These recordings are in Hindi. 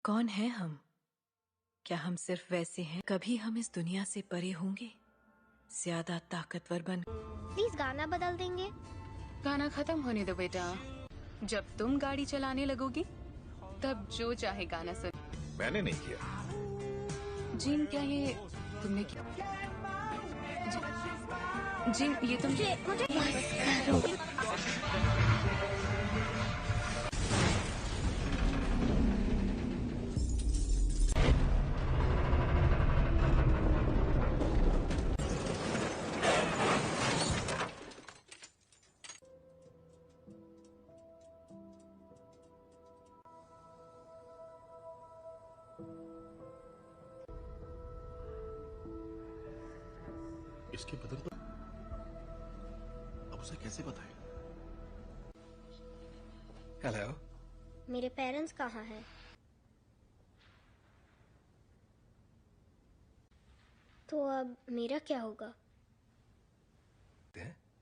कौन है हम? क्या हम सिर्फ वैसे हैं? कभी हम इस दुनिया से परे होंगे, ज्यादा ताकतवर बन। प्लीज गाना बदल देंगे? गाना खत्म होने दो बेटा। जब तुम गाड़ी चलाने लगोगी तब जो चाहे गाना सुन। मैंने नहीं किया। जिन, क्या ये तुमने किया? जिन, ये तुम मुझे इसके बदन पर अब उसे कैसे बताएं? हेलो, मेरे पेरेंट्स कहाँ हैं? तो अब मेरा क्या होगा?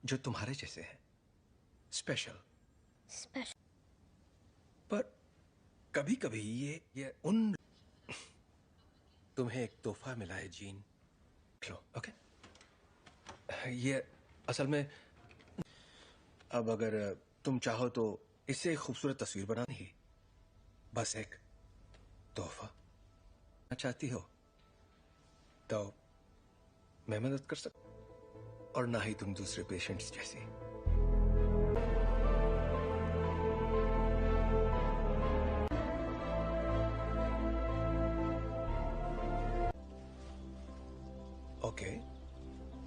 जो तुम्हारे जैसे हैं, स्पेशल। पर कभी कभी ये उन तुम्हें एक तोहफा मिला है जीन, लो। ओके, ये असल में अब अगर तुम चाहो तो इससे एक खूबसूरत तस्वीर बनानी ही, बस एक तोहफा चाहती हो तो मैं मदद कर सकता, और ना ही तुम दूसरे पेशेंट्स जैसी। ओके,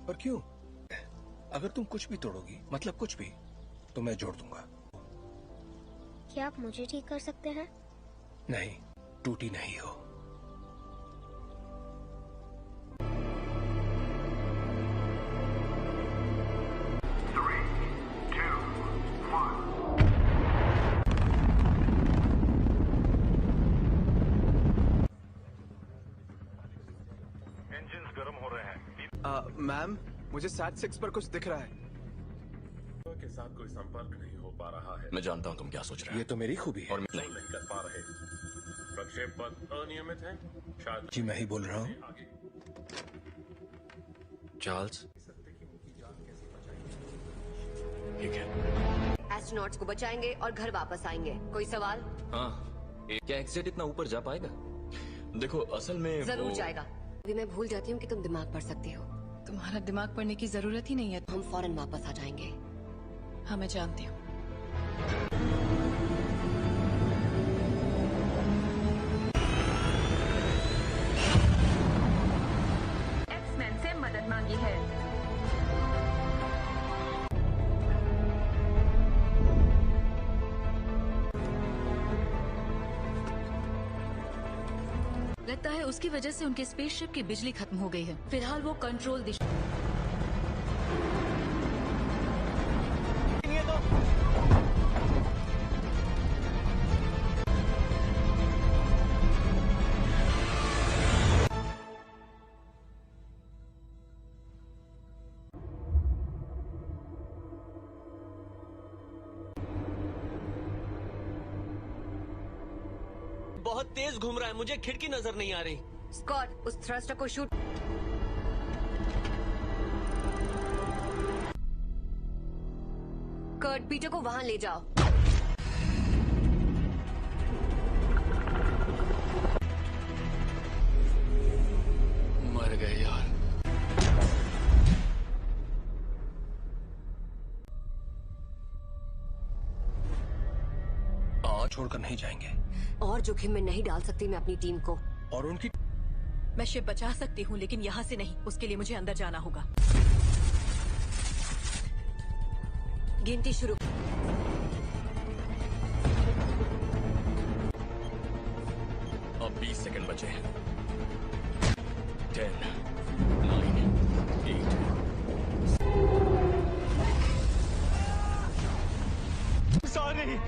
पर क्यों? अगर तुम कुछ भी तोड़ोगी, मतलब कुछ भी, तो मैं जोड़ दूंगा। क्या आप मुझे ठीक कर सकते हैं? नहीं, टूटी नहीं हो। इंजन्स गर्म हो रहे हैं। मैम, मुझे SAT-6 पर कुछ दिख रहा है। के साथ कोई संपर्क नहीं हो पा रहा है। मैं जानता हूं तुम क्या सोच रहे ये तो मेरी खूबी है। और नहीं कर पा रहे। प्रक्षेप पथ अनियमित है। शायद जी मैं ही बोल रहा हूँ। आगे चार्ल्स, ठीक है। एस्ट्रोनॉट्स को बचाएंगे और घर वापस आएंगे। कोई सवाल? हाँ, क्या एक्सजेट इतना ऊपर जा पाएगा? देखो असल में जरूर वो... जाएगा। अभी मैं भूल जाती हूँ कि तुम दिमाग पढ़ सकती हो। तुम्हारा दिमाग पढ़ने की जरूरत ही नहीं है। हम फौरन वापस आ जाएंगे। हाँ, मैं जानती हूँ। एक्समैन से मदद मांगी है। लगता है उसकी वजह से उनके स्पेसशिप की बिजली खत्म हो गई है। फिलहाल वो कंट्रोल दिशा। बहुत तेज घूम रहा है, मुझे खिड़की नजर नहीं आ रही। स्कॉट, उस थ्रस्टर को शूट। कर्ट, पीटर को वहां ले जाओ। मर गए यार। छोड़कर नहीं जाएंगे। और जोखिम में नहीं डाल सकती मैं अपनी टीम को। और उनकी मैं शिप बचा सकती हूँ, लेकिन यहाँ से नहीं। उसके लिए मुझे अंदर जाना होगा। गिनती शुरू। अब 20 सेकंड बचे हैं। 10, 9, 8। सॉरी।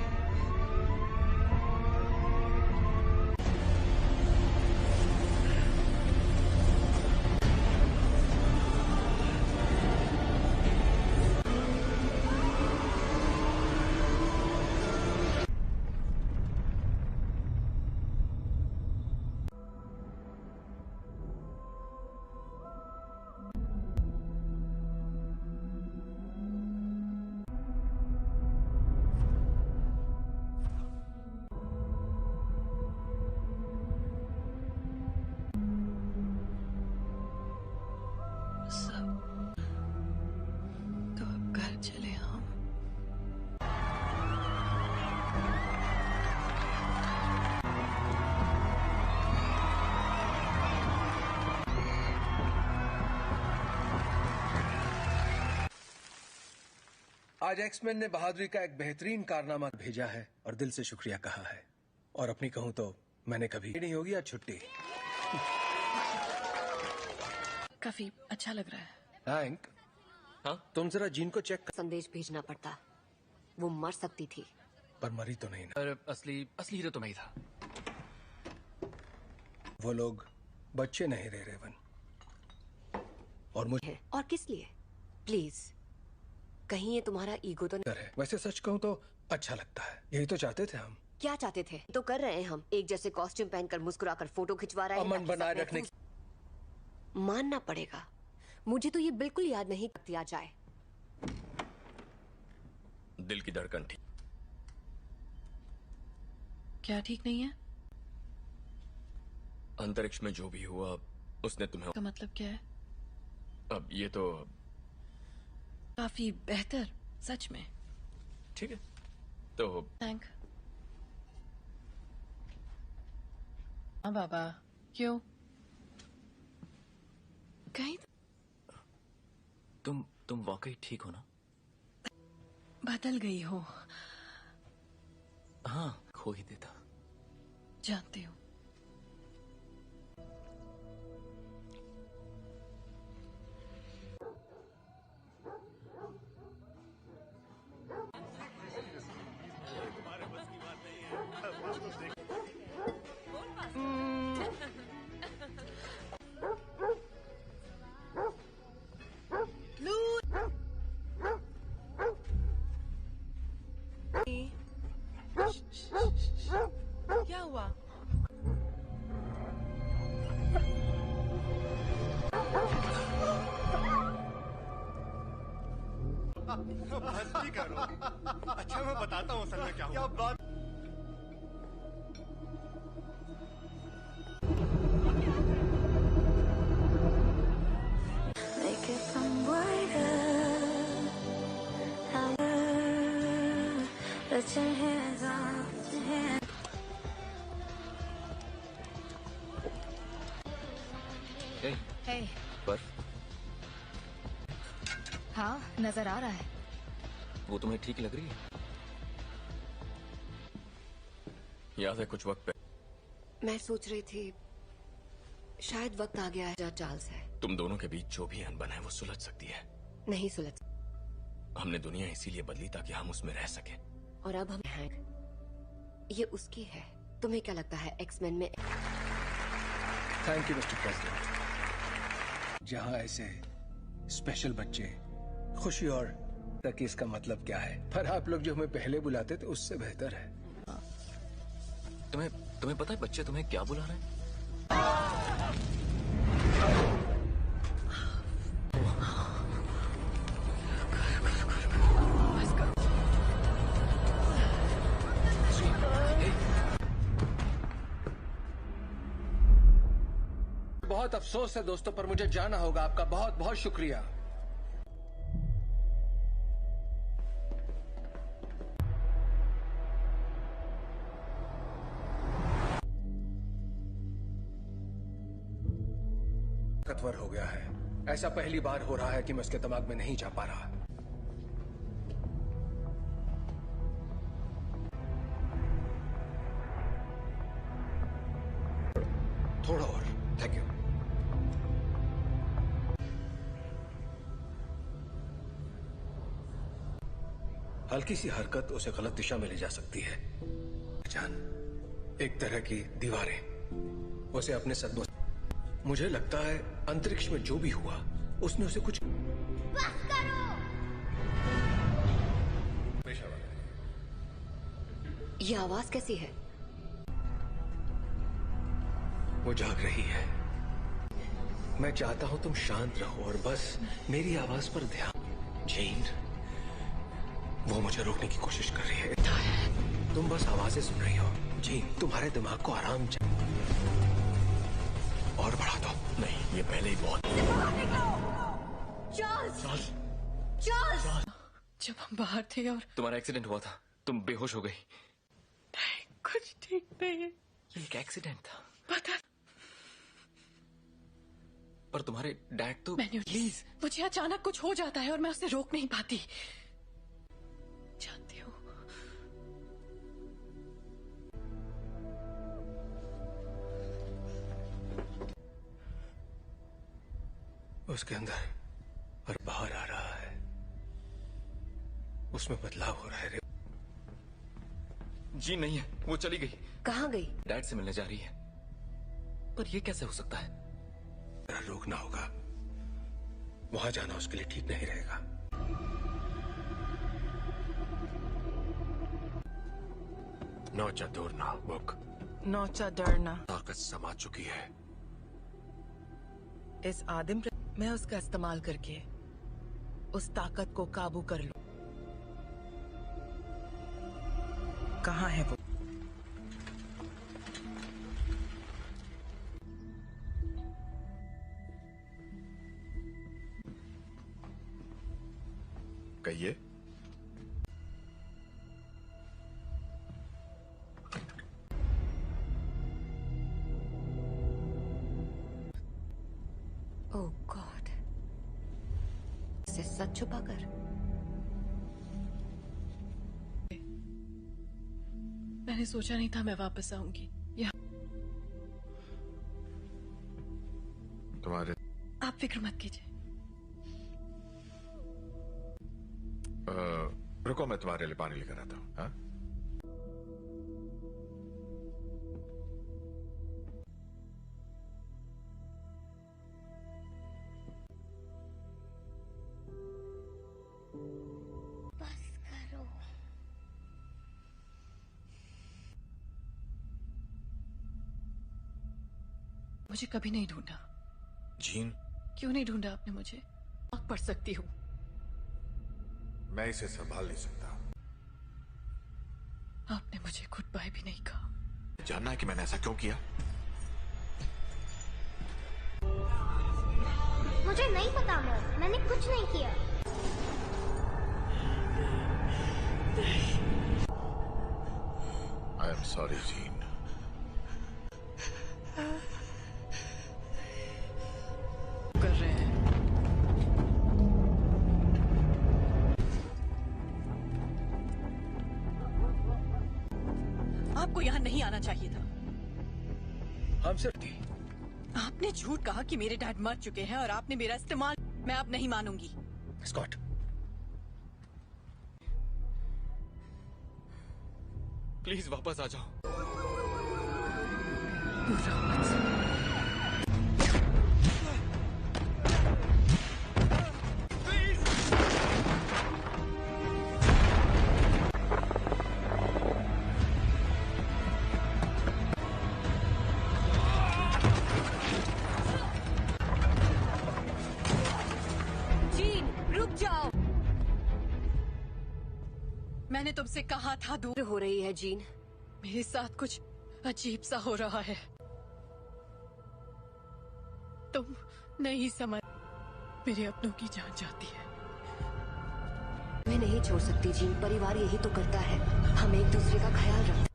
आज एक्समैन ने बहादुरी का एक बेहतरीन कारनामा भेजा है और दिल से शुक्रिया कहा है। और अपनी कहूं तो मैंने कभी नहीं होगी आज छुट्टी। काफी अच्छा लग रहा है। हैंक, हाँ? तुम जरा जीन को चेक कर। संदेश भेजना पड़ता, वो मर सकती थी। पर मरी तो नहीं ना। पर असली हीरो तो मैं ही था। वो लोग बच्चे नहीं रहे रेवन। और मुझे और किस लिए? प्लीज, कहीं ये तुम्हारा ईगो तो नहीं? है। वैसे सच कहूं तो अच्छा लगता है। यही तो चाहते थे हम। क्या चाहते थे? तो कर रहे हैं हम। एक जैसे कॉस्ट्यूम पहनकर मुस्कुराकर फोटो खिंचवा रहे हैं। अमन बनाए रखने की। मानना पड़ेगा, मुझे तो ये बिल्कुल याद नहीं किया जाए। दिल की धड़कन ठीक। क्या ठीक नहीं है? अंतरिक्ष में जो भी हुआ उसने तुम्हें। का मतलब क्या है? अब ये तो काफी बेहतर, सच में। ठीक है तो थैंक। हाँ बाबा, क्यों? कहीं तुम वाकई ठीक हो ना? बदल गई हो। हाँ, खो ही देता। जानती हूँ। क्या हुआ? मस्ती करो। अच्छा मैं बताता हूँ असल में क्या हुआ। बात Hey. पर हाँ, नजर आ रहा है। वो तुम्हें ठीक लग रही है? याद है कुछ वक्त पहले मैं सोच रही थी शायद वक्त आ गया है जहाँ चार्ल्स है। तुम दोनों के बीच जो भी अनबन है वो सुलझ सकती है। नहीं सुलझ। हमने दुनिया इसीलिए बदली ताकि हम उसमें रह सकें। और अब हम हैं। ये उसकी है। तुम्हें क्या लगता है एक्समैन में? Thank you mister president. जहाँ ऐसे स्पेशल बच्चे खुशी और तक इसका मतलब क्या है? पर आप लोग जो हमें पहले बुलाते थे उससे बेहतर है। तुम्हें पता है बच्चे तुम्हें क्या बुला रहे हैं? बहुत अफसोस है दोस्तों, पर मुझे जाना होगा। आपका बहुत बहुत शुक्रिया। ताकतवर हो गया है। ऐसा पहली बार हो रहा है कि मैं उसके दिमाग में नहीं जा पा रहा। थोड़ा और। Thank you. हल्की सी हरकत उसे गलत दिशा में ले जा सकती है। जान, एक तरह की दीवारें उसे अपने सदमों। मुझे लगता है अंतरिक्ष में जो भी हुआ उसने उसे कुछ। बस करो। ये आवाज कैसी है? वो जाग रही है। मैं चाहता हूं तुम शांत रहो और बस मेरी आवाज पर ध्यान। जीन, वो मुझे रोकने की कोशिश कर रही है। तुम बस आवाजें सुन रही हो। जीन, तुम्हारे दिमाग को आराम और बढ़ा दो। नहीं, ये पहले ही बहुत। चार्ल्स! चार्ल्स! जब हम बाहर थे और तुम्हारा एक्सीडेंट हुआ था, तुम बेहोश हो गई। नहीं, कुछ ठीक नहीं है। ये एक एक्सीडेंट था। पता। पर तुम्हारे डैड तो। प्लीज, मुझे अचानक कुछ हो जाता है और मैं उसे रोक नहीं पाती। उसके अंदर और बाहर आ रहा है, उसमें बदलाव हो रहा है। जी नहीं है, वो चली गई। कहाँ गई? डैड से मिलने जा रही है। पर ये कैसे हो सकता है? रोकना होगा, वहां जाना उसके लिए ठीक नहीं रहेगा। नौचा दूरना बुक, नौचा डरना। ताकत समा चुकी है। इस आदिम मैं उसका इस्तेमाल करके उस ताकत को काबू कर लूं। कहाँ है वो? कहिए। ओह गॉड, इसे सच छुपाकर। मैंने सोचा नहीं था मैं वापस आऊंगी यहाँ। तुम्हारे आप फिक्र मत कीजिए। रुको, मैं तुम्हारे लिए पानी लेकर आता हूँ। हाँ? बस करो। मुझे कभी नहीं ढूंढा। जीन, क्यों नहीं ढूंढा आपने मुझे? आग पढ़ सकती हूँ। मैं इसे संभाल नहीं सकता। आपने मुझे गुड बाय भी नहीं कहा। जानना है कि मैंने ऐसा क्यों किया? मुझे नहीं पता मॉम, मैंने कुछ नहीं किया। I am sorry gene. कर रहे हैं। आपको यहाँ नहीं आना चाहिए था। हम सिर्फ थी। आपने झूठ कहा कि मेरे डैड मर चुके हैं और आपने मेरा इस्तेमाल। मैं अब नहीं मानूंगी। स्कॉट, प्लीज वापस आ जाओ। जीन, रुक जाओ। मैंने तुमसे कहा था दूर हो रही है जीन। मेरे साथ कुछ अजीब सा हो रहा है। तुम नहीं समझ। मेरे अपनों की जान जाती है। मैं नहीं छोड़ सकती जीन, परिवार यही तो करता है। हम एक दूसरे का ख्याल रखते।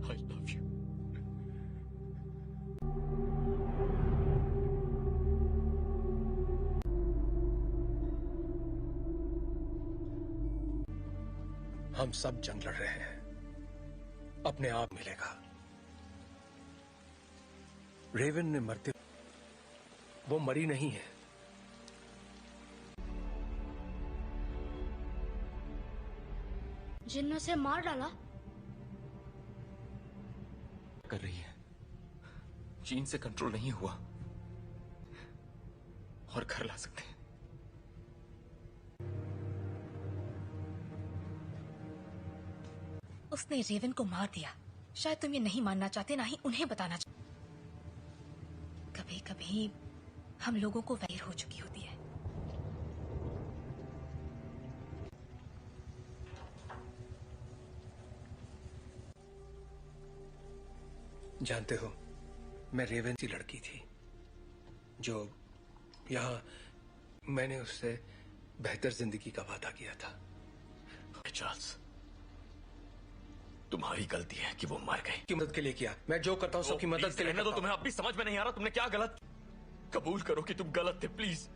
I love you. हम सब जंग लड़ रहे हैं, अपने आप मिलेगा। रेवन ने मरते, वो मरी नहीं है। जिन ने उसे मार डाला। कर रही है, जीन से कंट्रोल नहीं हुआ और घर ला सकते हैं। उसने रेवन को मार दिया। शायद तुम ये नहीं मानना चाहते, ना ही उन्हें बताना चाहते। कभी कभी हम लोगों को वैर हो चुकी होती है। जानते हो, मैं रेवन सी लड़की थी जो यहाँ मैंने उससे बेहतर जिंदगी का वादा किया था। चार्ल्स, तुम्हारी गलती है कि वो मर गई। की मदद के लिए किया, मैं जो करता हूँ सबकी मदद के लिए तो तुम्हें अब भी समझ में नहीं आ रहा तुमने क्या गलत। कबूल करो कि तुम गलत थे प्लीज।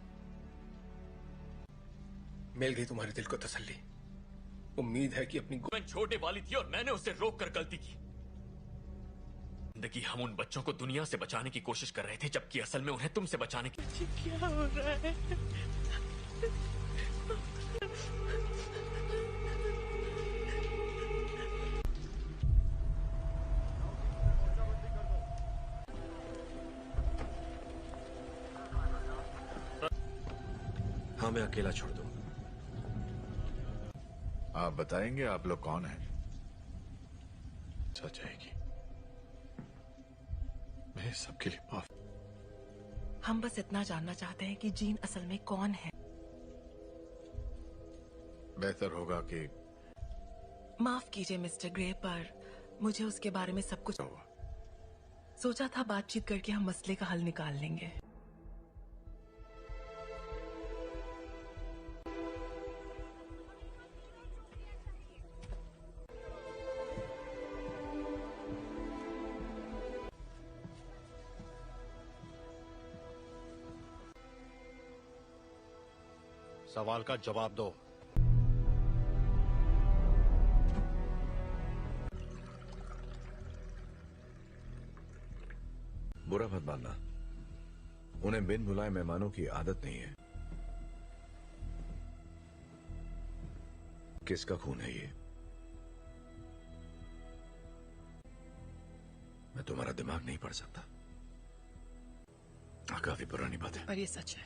मिल गई तुम्हारे दिल को तसल्ली। उम्मीद है कि अपनी छोटे वाली थी और मैंने उसे रोक कर गलती की। जिंदगी हम उन बच्चों को दुनिया से बचाने की कोशिश कर रहे थे, जबकि असल में उन्हें तुमसे बचाने की। क्या हो रहा है? हाँ, मैं अकेला छोड़ दूं। आप बताएंगे आप लोग कौन हैं? सच जाएगी। मैं सबके लिए माफ। हम बस इतना जानना चाहते हैं कि जीन असल में कौन है। बेहतर होगा कि माफ कीजिए मिस्टर ग्रे, पर मुझे उसके बारे में सब कुछ सोचा था। बातचीत करके हम मसले का हल निकाल लेंगे। सवाल का जवाब दो। बुरा मत मानना, उन्हें बिन बुलाए मेहमानों की आदत नहीं है। किसका खून है ये? मैं तुम्हारा दिमाग नहीं पढ़ सकता। काफी पुरानी बात है, पर ये सच है।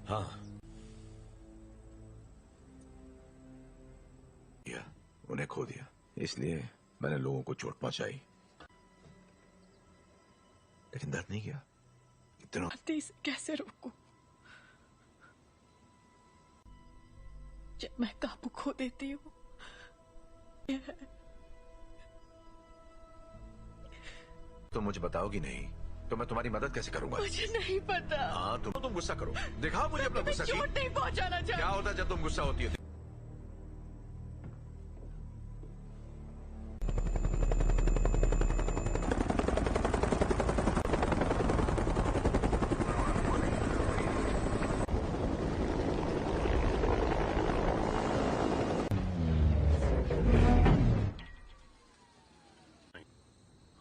हाँ, उन्हें खो दिया, इसलिए मैंने लोगों को चोट पहुंचाई, लेकिन दर्द नहीं किया। इतना इसे कैसे रोकूं? जब मैं काबू खो देती हूँ। तो मुझे बताओगी नहीं तो मैं तुम्हारी मदद कैसे करूंगा? मुझे नहीं पता। हाँ, तुम गुस्सा करो, दिखाओ मुझे अपना गुस्सा। चोट नहीं पहुंचाना चाहती। क्या होता है जब तुम गुस्सा होती है?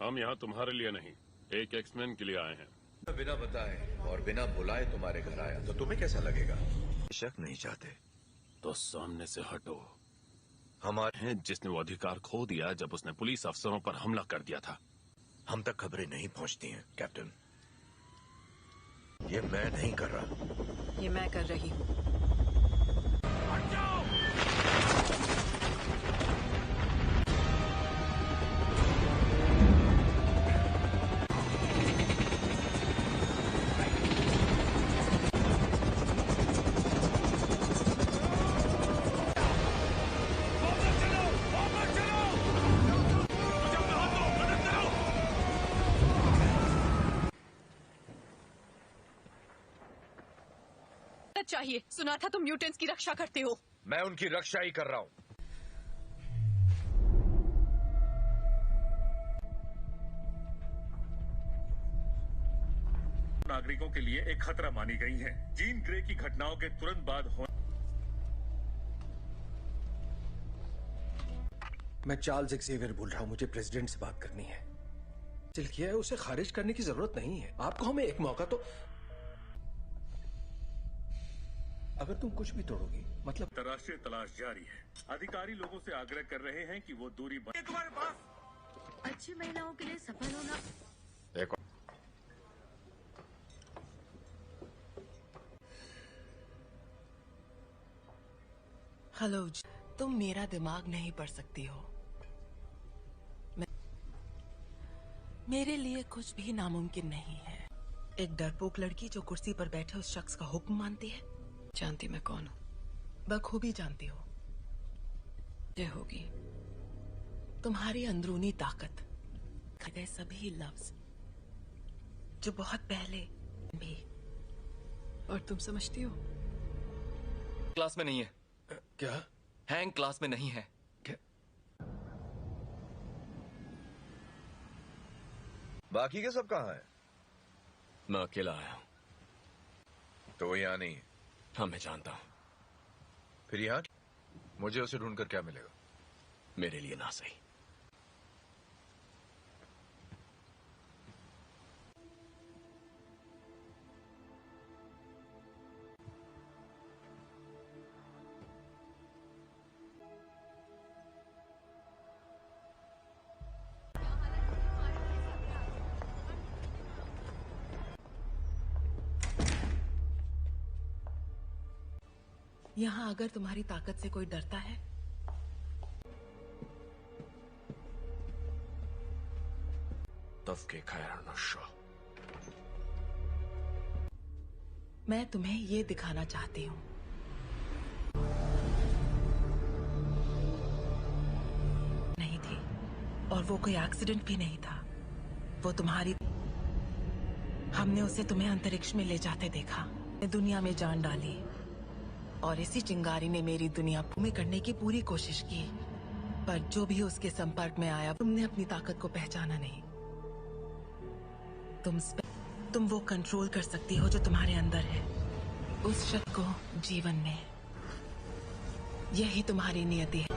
हम यहाँ तुम्हारे लिए नहीं, एक एक्समैन के लिए आए हैं। बिना बताए और बिना बुलाए तुम्हारे घर आया तो तुम्हें कैसा लगेगा? शक नहीं चाहते तो सामने से हटो। हमारे हैं जिसने वो अधिकार खो दिया जब उसने पुलिस अफसरों पर हमला कर दिया था। हम तक खबरें नहीं पहुंचती हैं कैप्टन। ये मैं नहीं कर रहा, ये मैं कर रही हूँ। चाहिए। सुना था तुम म्यूटेंट्स की रक्षा करते हो। मैं उनकी रक्षा ही कर रहा हूं। नागरिकों के लिए एक खतरा मानी गई हैं। जीन ग्रे की घटनाओं के तुरंत बाद मैं चार्ल्स एक्सेवियर बोल रहा हूं। मुझे प्रेसिडेंट से बात करनी है। दिल किया है, उसे खारिज करने की जरूरत नहीं है। आपको हमें एक मौका तो। अगर तुम कुछ भी तोड़ोगी मतलब। अंतर्राष्ट्रीय तलाश जारी है। अधिकारी लोगों से आग्रह कर रहे हैं कि वो दूरी तुम्हारे पास अच्छी महिलाओं के लिए सफल होना। एक हेलो, तुम मेरा दिमाग नहीं पढ़ सकती हो। मेरे लिए कुछ भी नामुमकिन नहीं है। एक डरपोक लड़की जो कुर्सी पर बैठे उस शख्स का हुक्म मानती है। जानती मैं कौन हूँ। बखूबी जानती हो। ये होगी तुम्हारी अंदरूनी ताकत। गए सभी लफ्ज जो बहुत पहले भी। और तुम समझती हो क्लास में नहीं है। क्या? हैंग क्लास में नहीं है। बाकी के सब कहाँ हैं? मैं अकेला आया हूं। तो वो यहाँ नहीं है? हाँ, मैं जानता हूं। फिर यहाँ मुझे उसे ढूंढकर क्या मिलेगा? मेरे लिए ना सही। यहाँ अगर तुम्हारी ताकत से कोई डरता है तफके खैर नशा। मैं तुम्हें ये दिखाना चाहती हूँ। नहीं थी, और वो कोई एक्सीडेंट भी नहीं था। वो तुम्हारी, हमने उसे तुम्हें अंतरिक्ष में ले जाते देखा, दुनिया में जान डाली, और इसी चिंगारी ने मेरी दुनिया भूमि करने की पूरी कोशिश की। पर जो भी उसके संपर्क में आया, तुमने अपनी ताकत को पहचाना नहीं। तुम वो कंट्रोल कर सकती हो जो तुम्हारे अंदर है, उस शक्ति को जीवन में। यही तुम्हारी नियति है।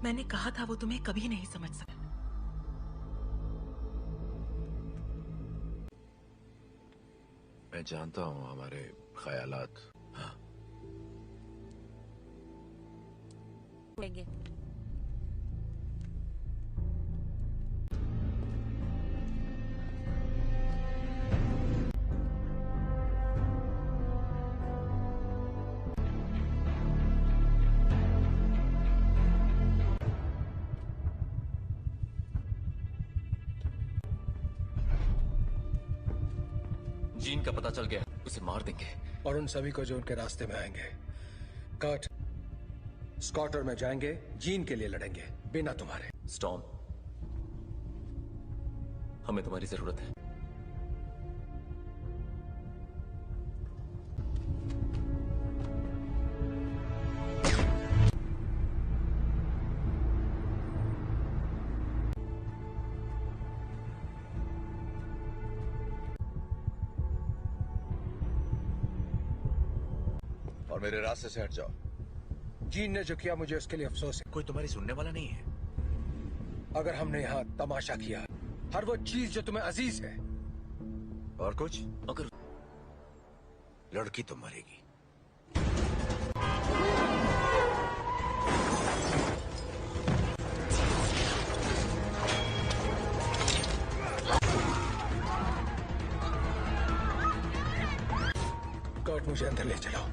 मैंने कहा था वो तुम्हें कभी नहीं समझ सका। मैं जानता हूँ हमारे ख्यालात। हाँ। लेंगे। जीन का पता चल गया, उसे मार देंगे। और उन सभी को जो उनके रास्ते में आएंगे। कर्ट, स्कॉट और मैं जाएंगे, जीन के लिए लड़ेंगे, बिना तुम्हारे। स्टॉर्म, हमें तुम्हारी जरूरत है। मेरे रास्ते से हट जाओ। जीन ने जो किया मुझे उसके लिए अफसोस है। कोई तुम्हारी सुनने वाला नहीं है। अगर हमने यहाँ तमाशा किया, हर वो चीज जो तुम्हें अजीज है, और कुछ, अगर लड़की तो मरेगी। कर्ट, मुझे अंदर ले चलो।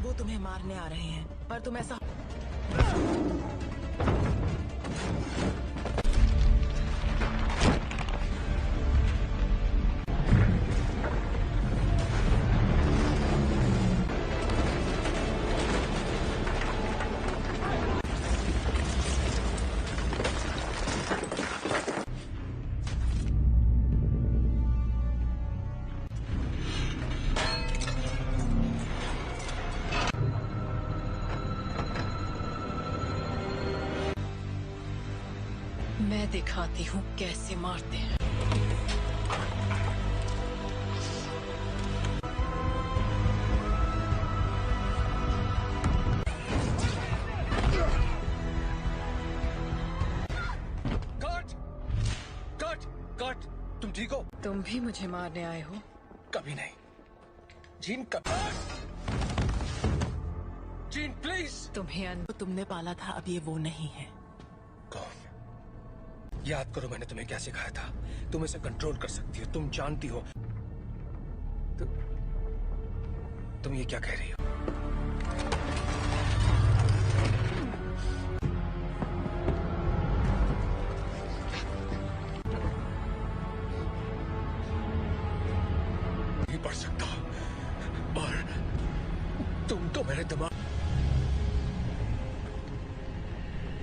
वो तुम्हें मारने आ रहे हैं, पर तुम ऐसा मैं दिखाती हूँ कैसे मारते हैं। कर्ट, तुम ठीक हो? तुम भी मुझे मारने आए हो? कभी नहीं। Gene, gene please. तुम्हें तुमने पाला था, अब ये वो नहीं है। कौन? याद करो मैंने तुम्हें क्या सिखाया था। तुम इसे कंट्रोल कर सकती हो, तुम जानती हो। तुम ये क्या कह रही हो? नहीं पढ़ सकता, और मेरे दिमाग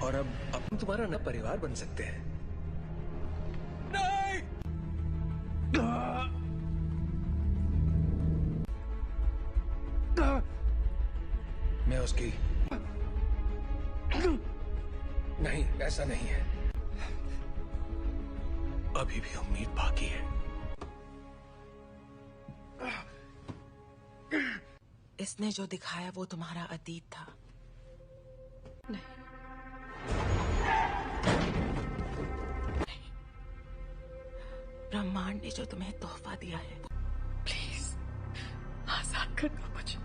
और अब हम तुम्हारा नया परिवार बन सकते हैं। नहीं! मैं उसकी नहीं, ऐसा नहीं है। अभी भी उम्मीद बाकी है। इसने जो दिखाया वो तुम्हारा अतीत था। नहीं, ब्रह्मांड ने जो तुम्हें तोहफा दिया है। प्लीज आजाद कर दो मुझे।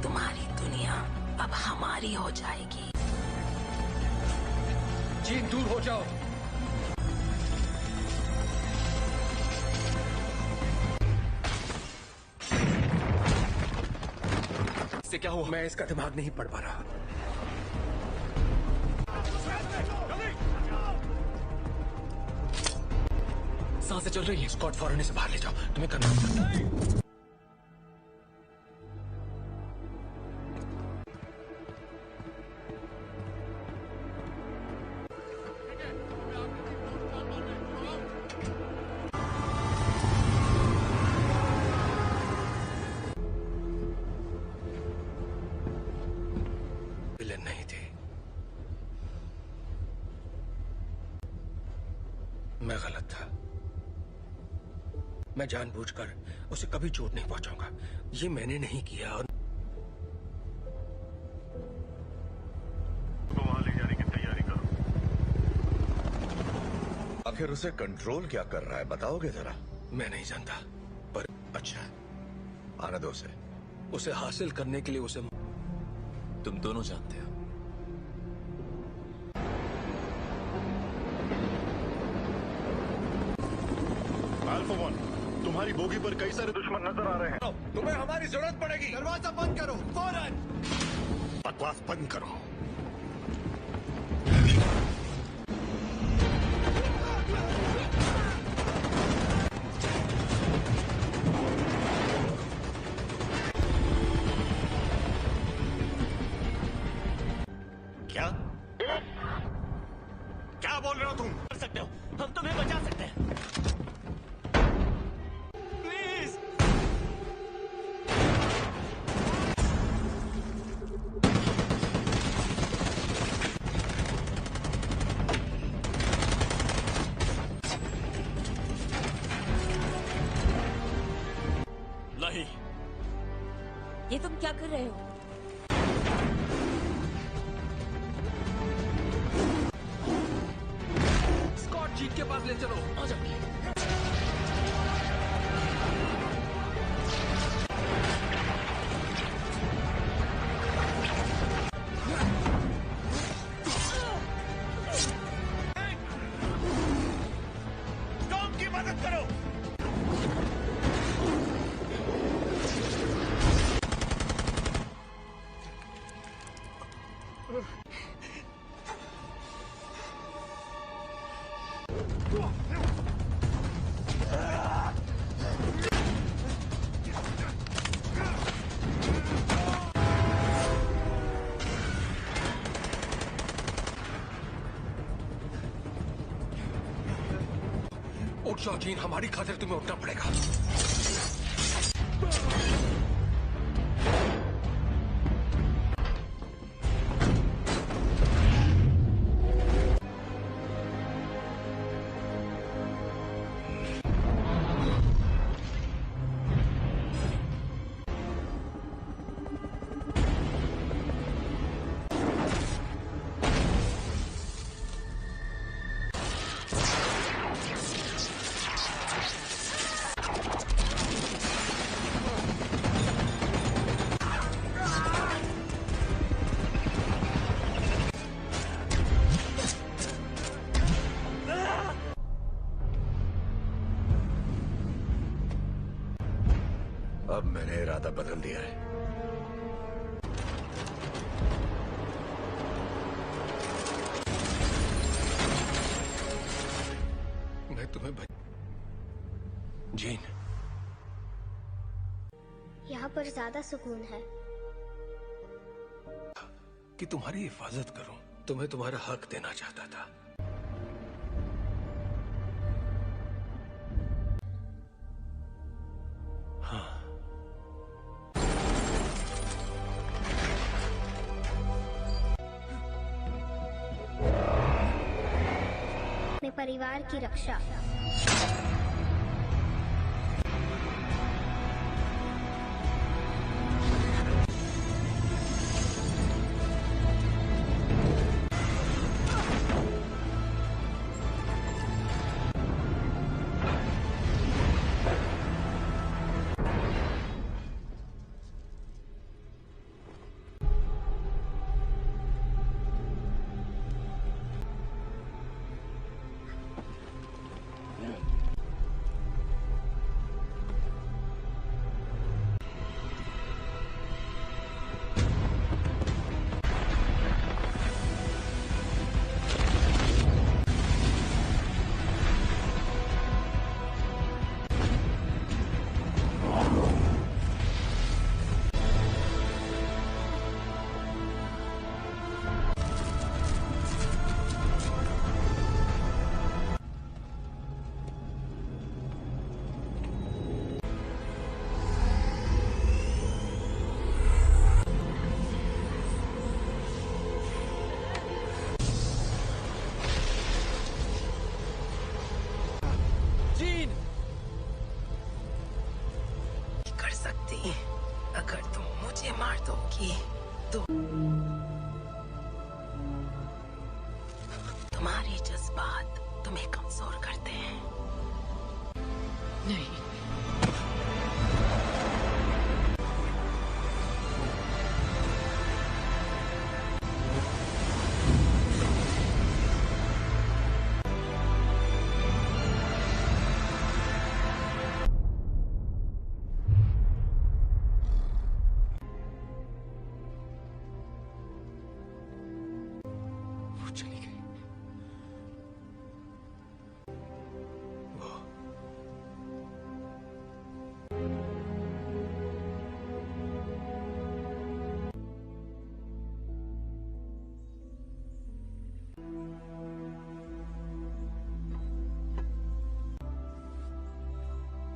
तुम्हारी दुनिया अब हमारी हो जाएगी। जीन, दूर हो जाओ। इससे क्या हुआ? मैं इसका दिमाग नहीं पढ़ पा रहा। सांसें चल रही है। स्कॉट, फौरन इसे बाहर ले जाओ। तुम्हें करना होगा। विलेन नहीं थी। मैं गलत था। मैं जानबूझकर उसे कभी चोट नहीं पहुंचाऊंगा। ये मैंने नहीं किया। और तो वहां ले जाने की तैयारी करो। आखिर उसे कंट्रोल क्या कर रहा है, बताओगे जरा? मैं नहीं जानता, पर अच्छा, आने दो उसे। उसे हासिल करने के लिए उसे तुम दोनों जानते हो। अल्फा 1, तुम्हारी बोगी पर कई सारे दुश्मन नजर आ रहे हैं। तुम्हें हमारी जरूरत पड़ेगी। दरवाजा बंद करो फौरन। बकवास बंद करो। क्या क्या बोल रहे हो तुम? कर सकते हो, हम तुम्हें बचा सकते हैं। प्लीज। नहीं, ये तुम क्या कर रहे हो? स्कॉट, जीत के पास ले चलो। आ जाओ। टॉम की मदद करो। उठ जाओ जीन, हमारी खातिर तुम्हें उठना पड़ेगा। अब मैंने इरादा बदल दिया है। मैं तुम्हें जीन, यहाँ पर ज्यादा सुकून है। कि तुम्हारी हिफाजत करूं, तुम्हें तुम्हारा हक देना चाहता था। हाँ, अपने परिवार की रक्षा। कर सकती, अगर तुम मुझे मार दोगी तो तुम्हारे जज्बात तुम्हें कमजोर करते हैं। नहीं,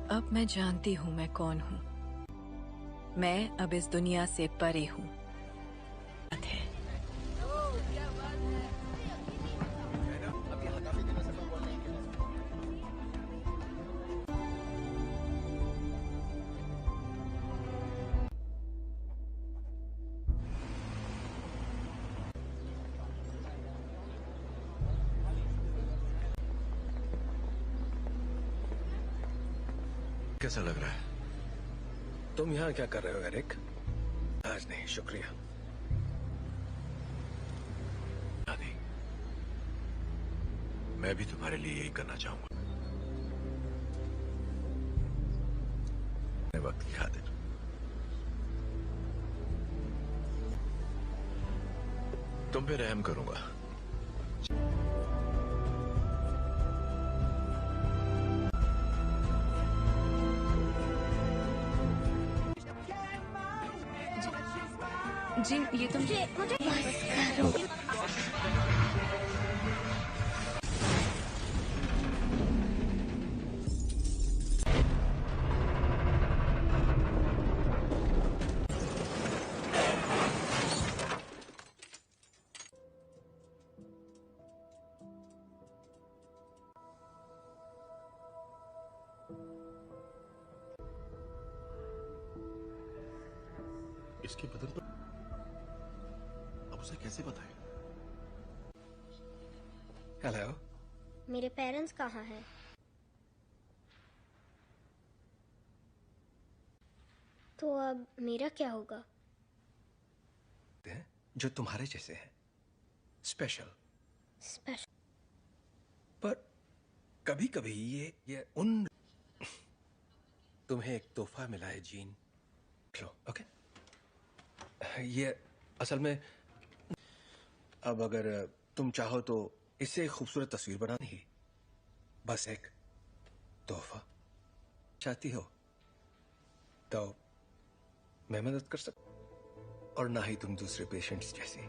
अब मैं जानती हूँ मैं कौन हूँ। मैं अब इस दुनिया से परे हूँ। कैसा लग रहा है? तुम यहाँ क्या कर रहे हो एरिक? आज नहीं, शुक्रिया। आदि, मैं भी तुम्हारे लिए यही करना चाहूंगा। वक्त की खातिर तुम पे रहम करूंगा। जी, ये तुम मुझे इसके बदन पर अब उसे कैसे बताएं? हेलो, मेरे पेरेंट्स कहाँ हैं? तो अब मेरा क्या होगा? जो तुम्हारे जैसे हैं, स्पेशल। स्पेशल। पर कभी कभी ये उन तुम्हें एक तोहफा मिला है जीन, लो, ओके? ये असल में अब अगर तुम चाहो तो इससे एक खूबसूरत तस्वीर बनानी ही, बस एक तोहफा चाहती हो तो मैं मदद कर सकता, और ना ही तुम दूसरे पेशेंट्स जैसी।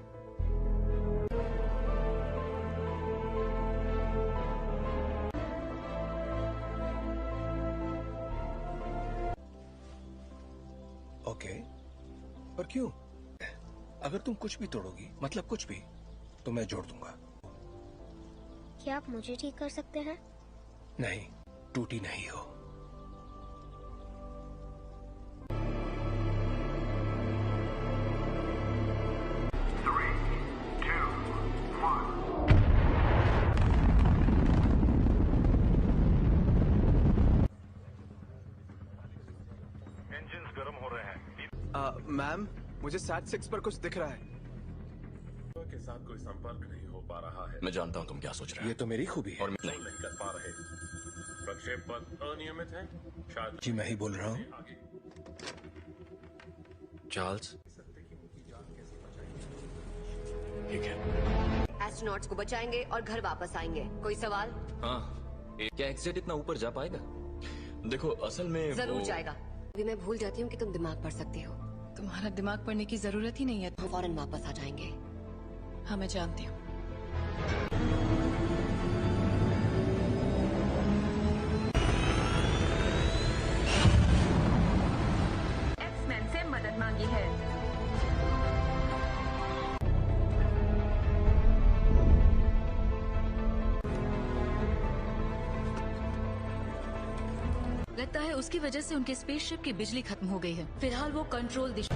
ओके, पर क्यों? अगर तुम कुछ भी तोड़ोगी, मतलब कुछ भी, तो मैं जोड़ दूंगा। क्या आप मुझे ठीक कर सकते हैं? नहीं, टूटी नहीं हो। मैम, मुझे सैट 6 पर कुछ दिख रहा है। के साथ कोई संपर्क नहीं हो पा रहा है। मैं जानता हूँ तुम क्या सोच रहे हो। ये तो मेरी खूबी है। और मैं नहीं कर पा रहे। प्रक्षेप पथ अनियमित है। शायद जी मैं ही बोल रहा हूँ। चार्ल्स, ठीक है। एस्ट्रोनॉट्स को बचाएंगे और घर वापस आएंगे। कोई सवाल? हाँ, क्या एक्सेट इतना ऊपर जा पाएगा? देखो असल में जरूर जाएगा। अभी मैं भूल जाती हूँ कि तुम दिमाग पढ़ सकती हो। तुम्हारा दिमाग पढ़ने की जरूरत ही नहीं है। हम फौरन वापस आ जाएंगे। हाँ, मैं जानती हूँ। एक्समैन से मदद मांगी है। लगता है उसकी वजह से उनके स्पेसशिप की बिजली खत्म हो गई है। फिलहाल वो कंट्रोल दिशा।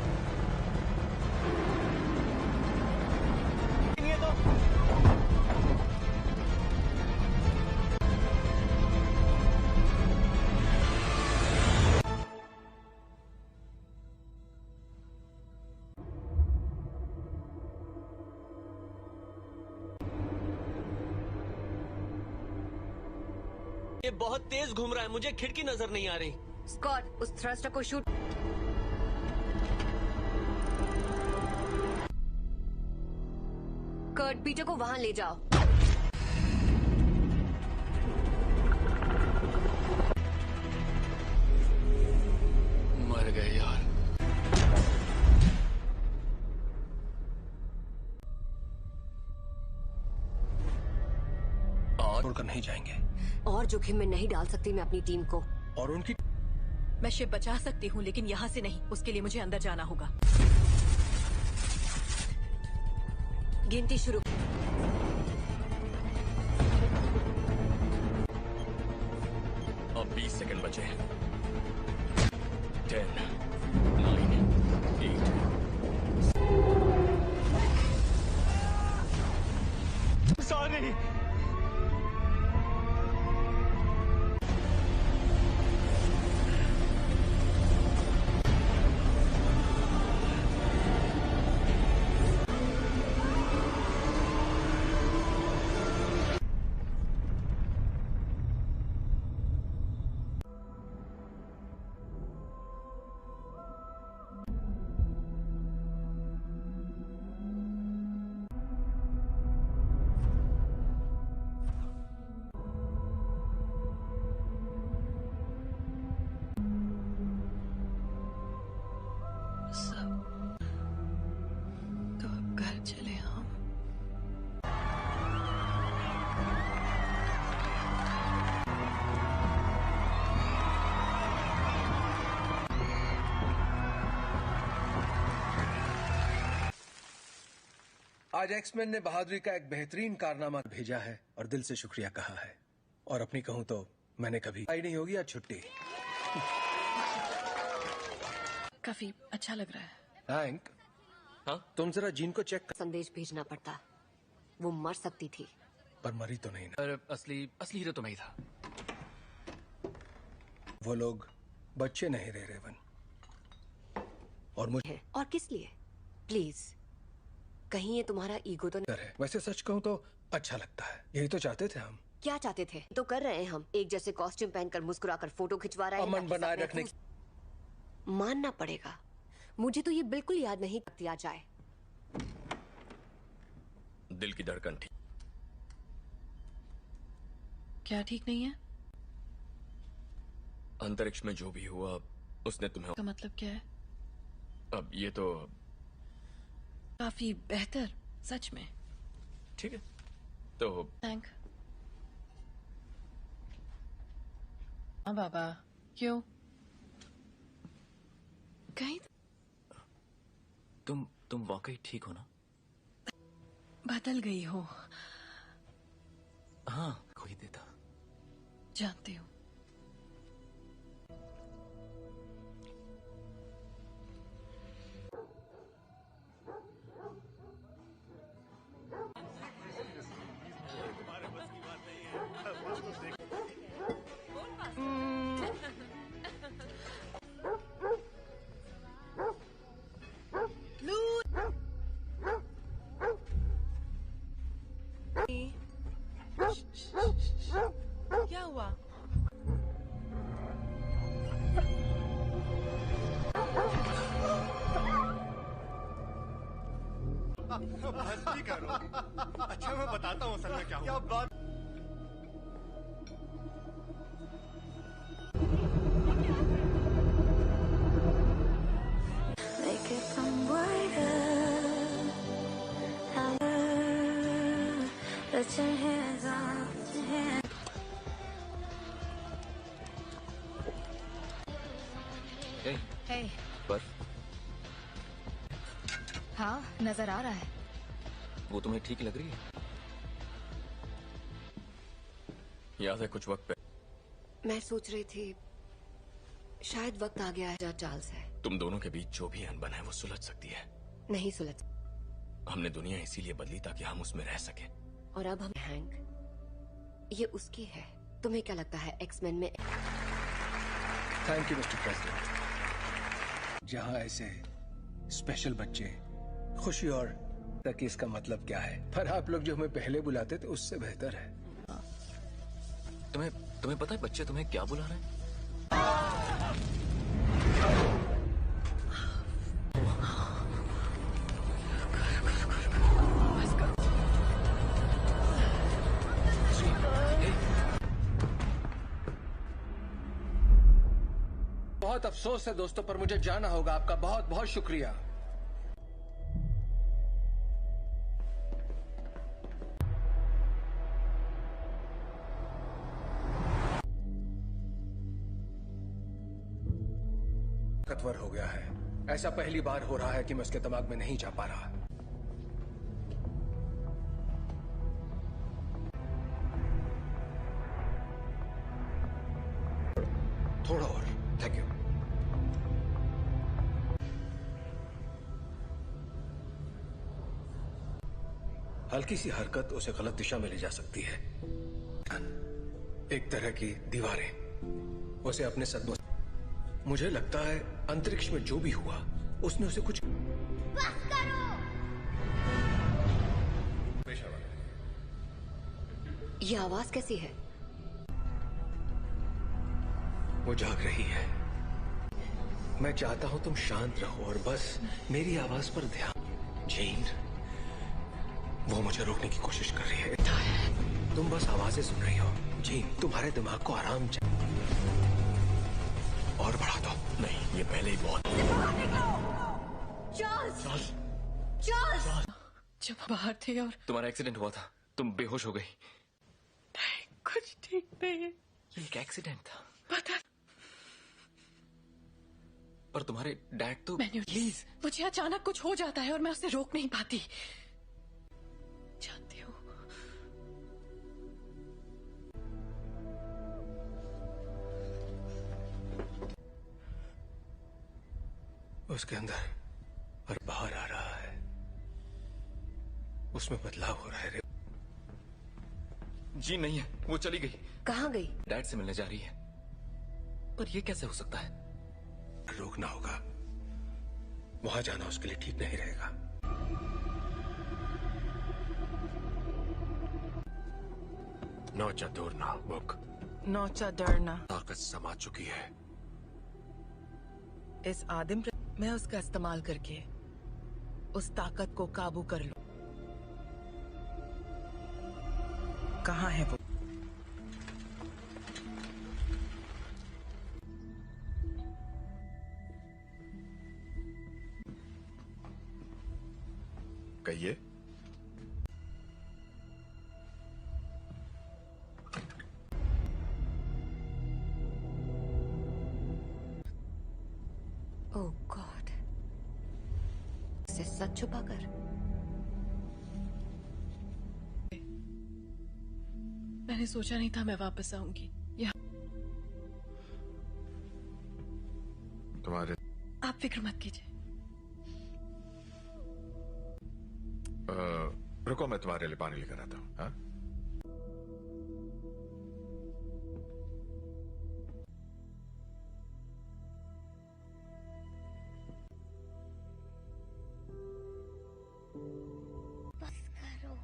ये बहुत तेज घूम रहा है, मुझे खिड़की नजर नहीं आ रही। स्कॉट, उस थ्रस्टर को शूट। कर्ट, पीटर को वहां ले जाओ। मर गए यार। और छोड़कर नहीं जाएंगे। और जोखिम में नहीं डाल सकती मैं अपनी टीम को। और उनकी मैं शिप बचा सकती हूँ, लेकिन यहाँ से नहीं। उसके लिए मुझे अंदर जाना होगा। गिनती शुरू। अब 20 सेकंड बचे। 10, 9, 8। सॉरी। तो अब घर चले हम। आज एक्समैन ने बहादुरी का एक बेहतरीन कारनामा भेजा है और दिल से शुक्रिया कहा है। और अपनी कहूं तो मैंने कभी आई नहीं होगी आज छुट्टी। काफी अच्छा लग रहा है। थैंक। हाँ, तुम जरा जीन को चेक कर। संदेश भेजना पड़ता। वो मर सकती थी। पर मरी तो नहीं ना। पर असली हीरो तो मैं ही था। वो लोग बच्चे नहीं रहे रेवन। और मुझे और किस लिए? प्लीज, कहीं ये तुम्हारा ईगो तो नहीं है। वैसे सच कहूं तो अच्छा लगता है। यही तो चाहते थे हम। क्या चाहते थे? तो कर रहे हैं हम। एक जैसे कॉस्ट्यूम पहनकर मुस्कुराकर फोटो खिंचवा रहे हैं। अमन बनाए रखने। मानना पड़ेगा, मुझे तो ये बिल्कुल याद नहीं दिया जाए। दिल की धड़कन ठीक। क्या ठीक नहीं है? अंतरिक्ष में जो भी हुआ उसने तुम्हें। का मतलब क्या है? अब ये तो काफी बेहतर, सच में। ठीक है तो थैंक। हाँ बाबा, क्यों? कहीं तुम वाकई ठीक हो ना? बदल गई हो। हाँ, कोई देता। जानती हूँ। क्या हुआ? बस नहीं करो। अच्छा मैं बताता हूँ असल में क्या हुआ। बात Hey. पर हाँ, नजर आ रहा है। वो तुम्हें ठीक लग रही है? याद है कुछ वक्त पे मैं सोच रही थी शायद वक्त आ गया है। चार्ल्स है। तुम दोनों के बीच जो भी अनबन है वो सुलझ सकती है। नहीं सुलझ। हमने दुनिया इसीलिए बदली ताकि हम उसमें रह सके। और अब हम हैंक, ये उसकी है। तुम्हें क्या लगता है एक्समैन में? Thank you mister president. जहां ऐसे स्पेशल बच्चे खुशी और तक इसका मतलब क्या है, पर आप लोग जो हमें पहले बुलाते थे उससे बेहतर है। तुम्हें पता है बच्चे तुम्हें क्या बुला रहे हैं? बहुत अफसोस है दोस्तों, पर मुझे जाना होगा। आपका बहुत बहुत शुक्रिया। ताकतवर हो गया है। ऐसा पहली बार हो रहा है कि मैं उसके दिमाग में नहीं जा पा रहा। थोड़ा और। Thank you. हल्की सी हरकत उसे गलत दिशा में ले जा सकती है। एक तरह की दीवारें उसे अपने सदमों। मुझे लगता है अंतरिक्ष में जो भी हुआ उसने उसे कुछ। बस करो। ये आवाज कैसी है? वो जाग रही है। मैं चाहता हूं तुम शांत रहो और बस मेरी आवाज पर ध्यान। जीन, वो मुझे रोकने की कोशिश कर रही है। तुम बस आवाजें सुन रही हो। जीन, तुम्हारे दिमाग को आराम चाहिए। और बढ़ा दो। नहीं, ये पहले ही बहुत। चार्ल्स! चार्ल्स! जब बाहर थे और तुम्हारा एक्सीडेंट हुआ था, तुम बेहोश हो गई। कुछ ठीक नहीं है। ये एक एक्सीडेंट था। पता। पर तुम्हारे डैड तो। प्लीज, मुझे अचानक कुछ हो जाता है और मैं उसे रोक नहीं पाती। जानती हूँ। उसके अंदर और बाहर आ रहा है। उसमें बदलाव हो रहा है। जी नहीं है, वो चली गई। कहाँ गई? डैड से मिलने जा रही है। पर ये कैसे हो सकता है? रोकना होगा। वहां जाना उसके लिए ठीक नहीं रहेगा। नौचा दूरना बुक। नौचा डरना। ताकत समा चुकी है। इस आदिम मैं उसका इस्तेमाल करके उस ताकत को काबू कर लूं। कहाँ है वो? कहिए। ओह गॉड, इसे सच छुपा कर। मैंने सोचा नहीं था मैं वापस आऊंगी यहाँ। तुम्हारे आप फिक्र मत कीजिए। रुको, मैं तुम्हारे लिए पानी लेकर आता हूँ। हाँ? बस करो।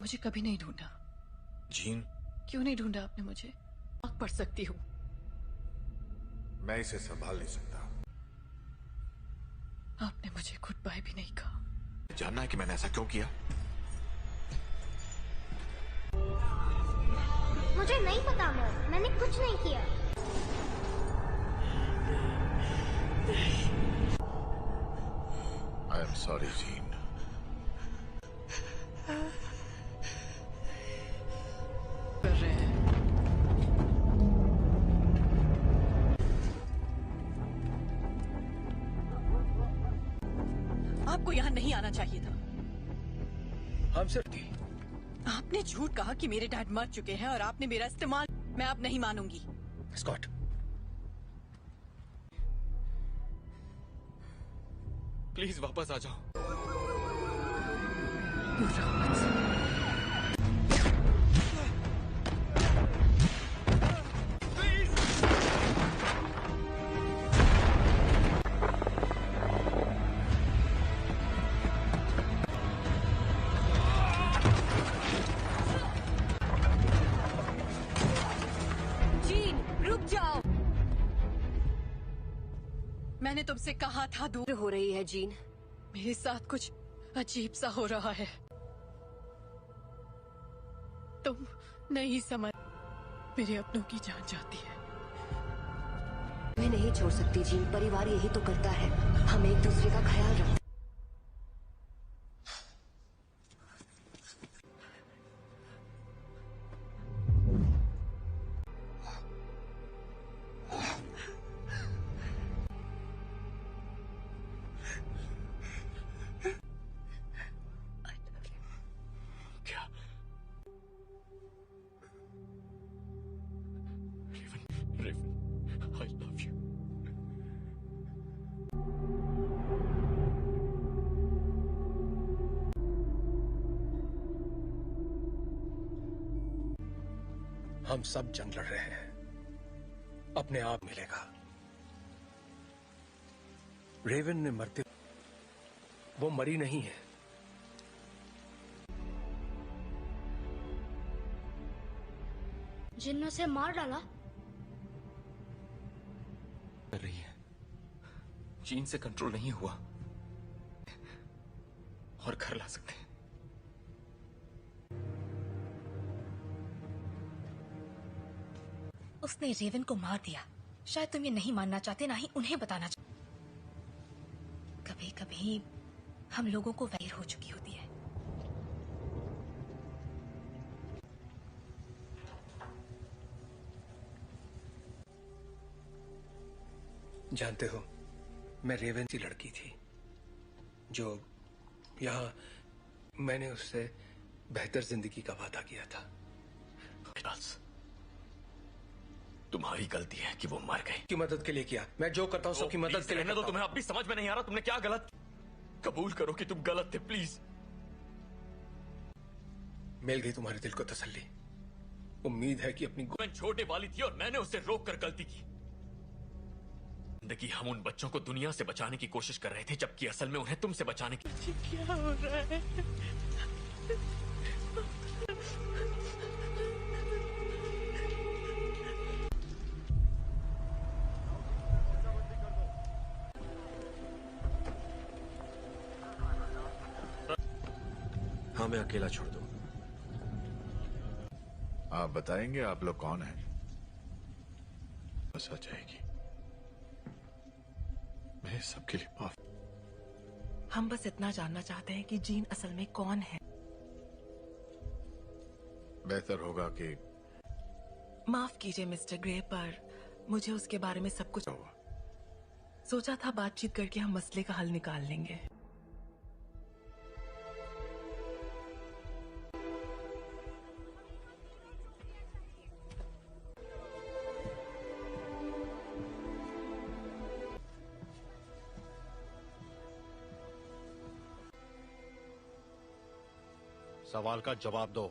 मुझे कभी नहीं ढूंढा। जीन, क्यों नहीं ढूंढा आपने मुझे? आग पढ़ सकती हूँ। मैं इसे संभाल नहीं सकता। आपने मुझे गुड बाय भी नहीं कहा। जानना है कि मैंने ऐसा क्यों किया? मुझे नहीं पता मॉम, मैंने कुछ नहीं किया। I am sorry gene. कर रहे हैं। आपको यहाँ नहीं आना चाहिए था। हम सिर्फ थी। आपने झूठ कहा कि मेरे डैड मर चुके हैं और आपने मेरा इस्तेमाल। मैं अब नहीं मानूंगी। स्कॉट, प्लीज वापस आ जाओ। जीन, रुक जाओ। मैंने तुमसे कहा था दूर हो रही है जीन। मेरे साथ कुछ अजीब सा हो रहा है। तुम नहीं समझ। मेरे अपनों की जान जाती है। मैं नहीं छोड़ सकती जीन, परिवार यही तो करता है। हम एक दूसरे का ख्याल रखते। I love you. हम सब जंग लड़ रहे हैं। अपने आप मिलेगा। रेवन ने मरते, वो मरी नहीं है। जिन ने उसे मार डाला। कर रही है। जीन से कंट्रोल नहीं हुआ और घर ला सकते हैं। उसने रेवन को मार दिया। शायद तुम ये नहीं मानना चाहते, ना ही उन्हें बताना चाहते। कभी कभी हम लोगों को वैर हो चुकी होती है। जानते हो, मैं रेवन सी लड़की थी जो यहाँ मैंने उससे बेहतर जिंदगी का वादा किया था। तुम्हारी गलती है कि वो मर गए। की मदद के लिए किया। मैं जो करता हूँ सबकी मदद के लिए तो तुम्हें अब भी समझ में नहीं आ रहा तुमने क्या गलत। कबूल करो कि तुम गलत थे प्लीज। मिल गई तुम्हारे दिल को तसल्ली। उम्मीद है कि अपनी छोटे वाली थी और मैंने उसे रोक कर गलती की। जिंदगी हम उन बच्चों को दुनिया से बचाने की कोशिश कर रहे थे, जबकि असल में उन्हें तुमसे बचाने की। क्या हो रहा है? हाँ, मैं अकेला छोड़ दूं। आप बताएंगे आप लोग कौन हैं? सच आएगी। मैं सबके लिए माफ। हम बस इतना जानना चाहते हैं कि जीन असल में कौन है। बेहतर होगा कि माफ कीजिए मिस्टर ग्रे, पर मुझे उसके बारे में सब कुछ सोचा था। बातचीत करके हम मसले का हल निकाल लेंगे। सवाल का जवाब दो।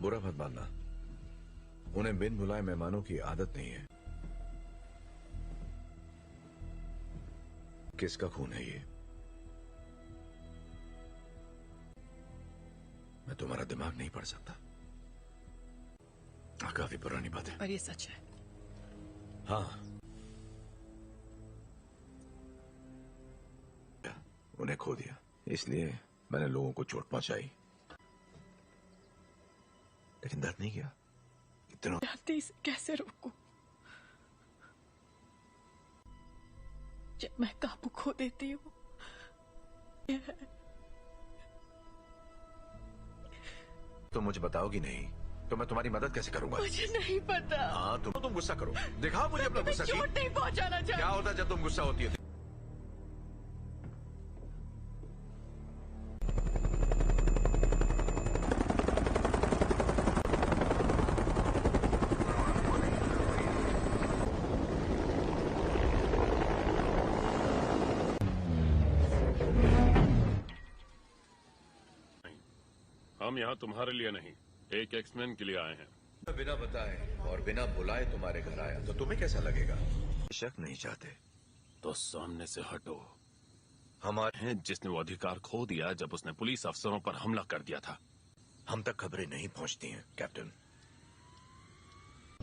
बुरा मत मानना, उन्हें बिन बुलाए मेहमानों की आदत नहीं है। किसका खून है ये? मैं तुम्हारा दिमाग नहीं पढ़ सकता। काफी पुरानी बात है, पर ये सच है। हाँ, उन्हें खो दिया, इसलिए मैंने लोगों को चोट पहुंचाई, लेकिन दर्द नहीं किया। इतना जल्दी से कैसे रोकूं? जब मैं काबू खो देती हूँ। तो मुझे बताओगी नहीं तो मैं तुम्हारी मदद कैसे करूंगा? मुझे नहीं पता। हाँ, तुम गुस्सा करो, दिखाओ मुझे अपना गुस्सा। चोट नहीं पहुंचाना चाहिए। क्या होता है जब तुम गुस्सा होती है? हम यहाँ तुम्हारे लिए नहीं, एक एक्समैन के लिए आए हैं। बिना बताए और बिना बुलाए तुम्हारे घर आया तो तुम्हें कैसा लगेगा? शक नहीं चाहते तो सामने से हटो। हमारे हैं जिसने वो अधिकार खो दिया जब उसने पुलिस अफसरों पर हमला कर दिया था। हम तक खबरें नहीं पहुंचती हैं कैप्टन।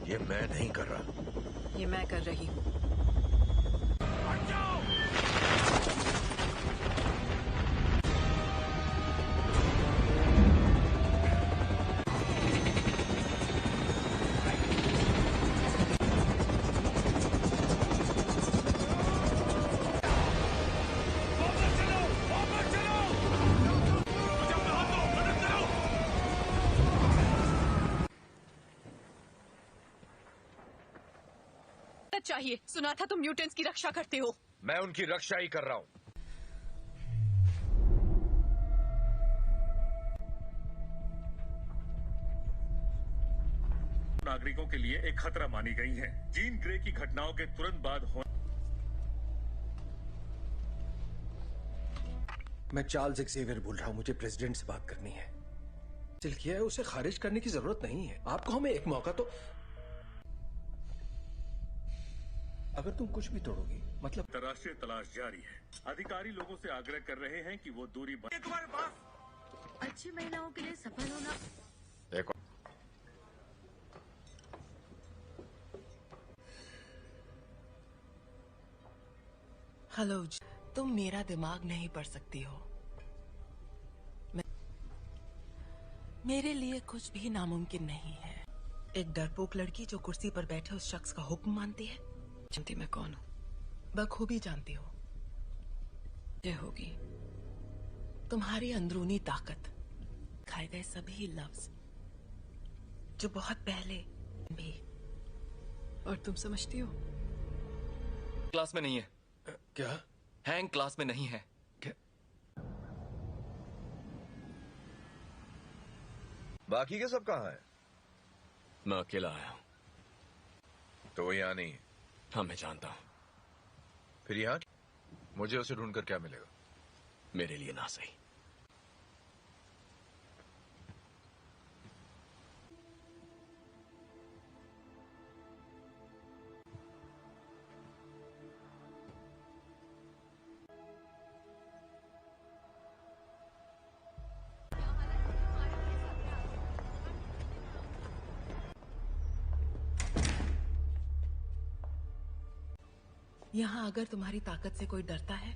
ये मैं नहीं कर रहा, ये मैं कर रही हूँ। चाहिए। सुना था तुम म्यूटेंट्स की रक्षा करते हो। मैं उनकी रक्षा ही कर रहा हूं। नागरिकों के लिए एक खतरा मानी गई हैं। जीन ग्रे की घटनाओं के तुरंत बाद मैं चार्ल्स एक्सेवियर बोल रहा हूं। मुझे प्रेसिडेंट से बात करनी है। दिल किया है, उसे खारिज करने की जरूरत नहीं है। आपको हमें एक मौका तो। अगर तुम कुछ भी तोड़ोगी मतलब। अंतर्राष्ट्रीय तलाश जारी है। अधिकारी लोगों से आग्रह कर रहे हैं कि वो दूरी तुम्हारे पास। अच्छी महिलाओं के लिए सफल होना। हेलो, तुम मेरा दिमाग नहीं पढ़ सकती हो। मेरे लिए कुछ भी नामुमकिन नहीं है। एक डरपोक लड़की जो कुर्सी पर बैठे उस शख्स का हुक्म मानती है। जानती मैं कौन हूँ? बखूबी जानती हो। ये होगी तुम्हारी अंदरूनी ताकत, खाए गए सभी लफ्ज जो बहुत पहले भी। और तुम समझती हो? क्लास में नहीं है। क्या? हैंग क्लास में नहीं है। क्या? बाकी के सब कहाँ हैं? मैं अकेला आया हूँ। तो वो यहाँ नहीं है? हाँ, मैं जानता हूँ। फिर यहाँ मुझे उसे ढूंढकर क्या मिलेगा? मेरे लिए ना सही। यहाँ अगर तुम्हारी ताकत से कोई डरता है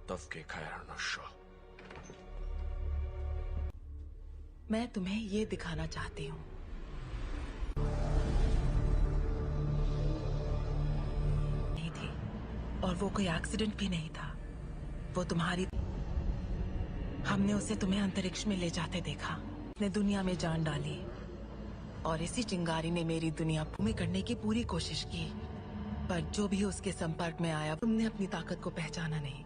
तफ्के खैर नशा। मैं तुम्हें ये दिखाना चाहती हूँ। नहीं थी और वो कोई एक्सीडेंट भी नहीं था। वो तुम्हारी, हमने उसे तुम्हें अंतरिक्ष में ले जाते देखा। उसने दुनिया में जान डाली और इसी चिंगारी ने मेरी दुनिया में करने की पूरी कोशिश की, पर जो भी उसके संपर्क में आया, तुमने अपनी ताकत को पहचाना नहीं।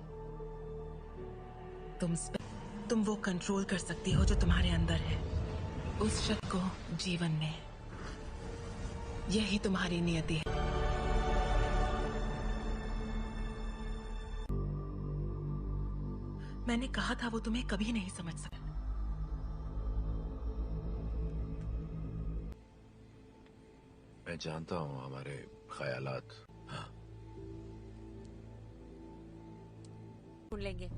तुम वो कंट्रोल कर सकती हो जो तुम्हारे अंदर है, उस शक्ति को जीवन में। यही तुम्हारी नियति है। मैंने कहा था वो तुम्हें कभी नहीं समझ सका। मैं जानता हूँ हमारे ख्यालात। हाँ, सुन लेंगे।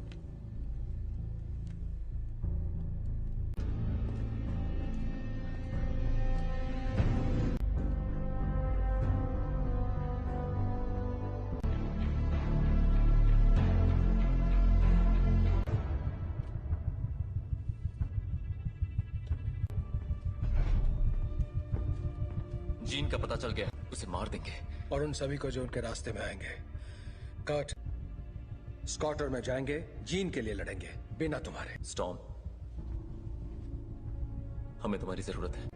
जीन का पता चल गया, उसे मार देंगे। और उन सभी को जो उनके रास्ते में आएंगे। कर्ट, स्कॉट और मैं जाएंगे, जीन के लिए लड़ेंगे, बिना तुम्हारे। स्टॉर्म, हमें तुम्हारी जरूरत है।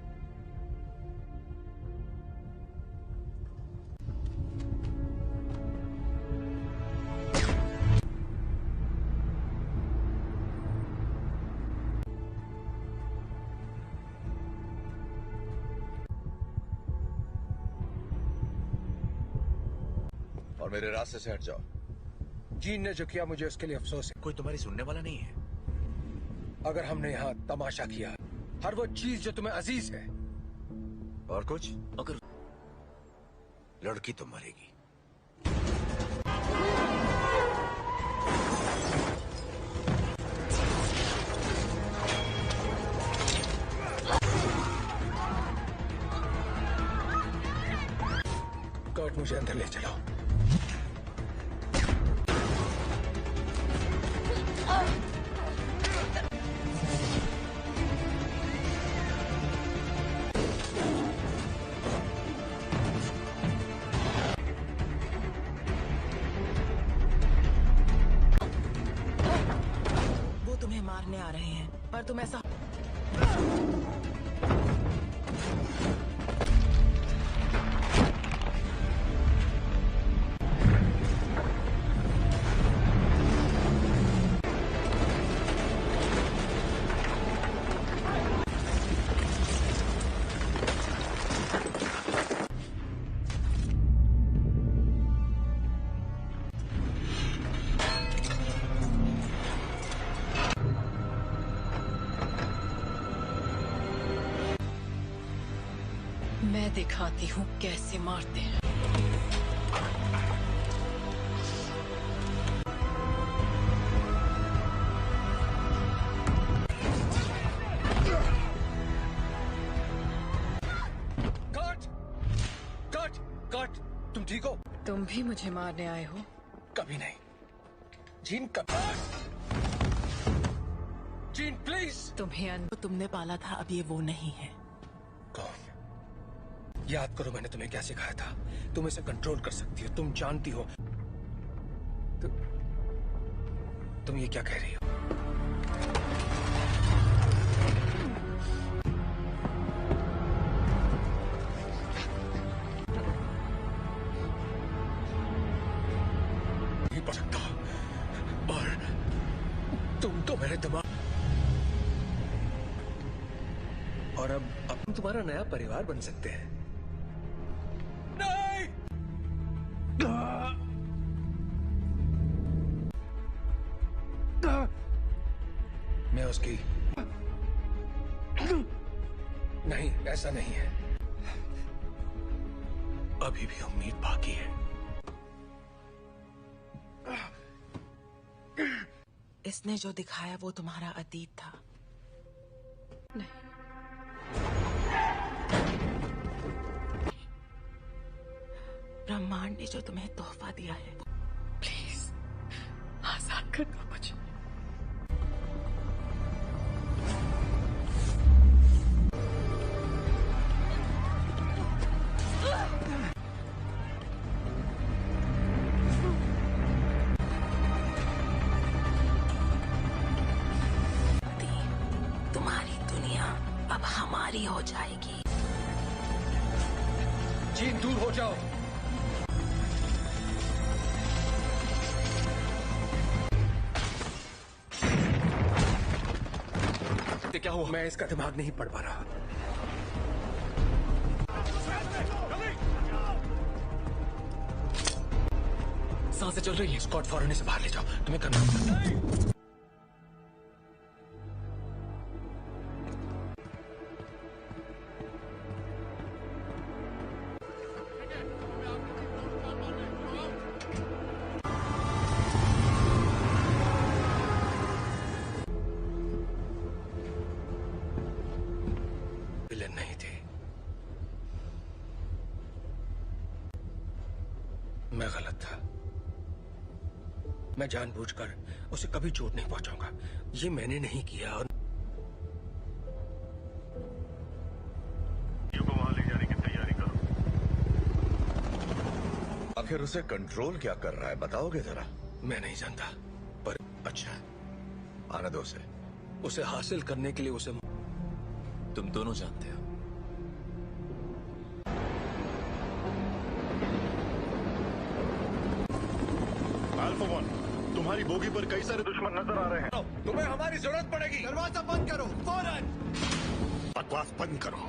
और मेरे रास्ते से हट जाओ। जीन ने जो किया मुझे उसके लिए अफसोस है। कोई तुम्हारी सुनने वाला नहीं है। अगर हमने यहाँ तमाशा किया, हर वो चीज जो तुम्हें अजीज है। और कुछ? अगर लड़की तो मरेगी। कर्ट, मुझे अंदर ले चलो। वो तुम्हें मारने आ रहे हैं, पर तुम ऐसा मैं दिखाती हूँ कैसे मारते हैं। कर्ट, कर्ट, कर्ट, तुम ठीक हो? तुम भी मुझे मारने आए हो? कभी नहीं। Gene gene please. तुम्हें तुमने पाला था, अब ये वो नहीं है। कौन? याद करो मैंने तुम्हें क्या सिखाया था। तुम इसे कंट्रोल कर सकती हो, तुम जानती हो। तुम ये क्या कह रही हो? नहीं पढ़ सकता। और तुम तो मेरे दिमाग, और अब हम तुम्हारा नया परिवार बन सकते हैं। नहीं! मैं उसकी नहीं, ऐसा नहीं है। अभी भी उम्मीद बाकी है। इसने जो दिखाया वो तुम्हारा अतीत था। नहीं, ब्रह्मांड ने जो तुम्हें तोहफा दिया है, प्लीज आजाद कर दो मुझे। तुम्हारी दुनिया अब हमारी हो जाएगी। जीन, दूर हो जाओ। क्या हुआ? मैं इसका दिमाग नहीं पढ़ पा रहा। सांसें चल रही है। स्कॉट, फौरन इसे बाहर ले जाओ। तुम्हें करना होगा। विलेन नहीं थे। मैं गलत था। मैं जानबूझकर उसे कभी चोट नहीं पहुंचाऊंगा। ये मैंने नहीं किया। और को वहां ले जाने की तैयारी करो। आखिर उसे कंट्रोल क्या कर रहा है, बताओगे जरा? मैं नहीं जानता, पर अच्छा, आने दो उसे। उसे हासिल करने के लिए उसे तुम दोनों जानते हो। अल्फा वन, तुम्हारी बोगी पर कई सारे दुश्मन नजर आ रहे हैं। तुम्हें हमारी जरूरत पड़ेगी। दरवाजा बंद करो फौरन। बकवास बंद करो।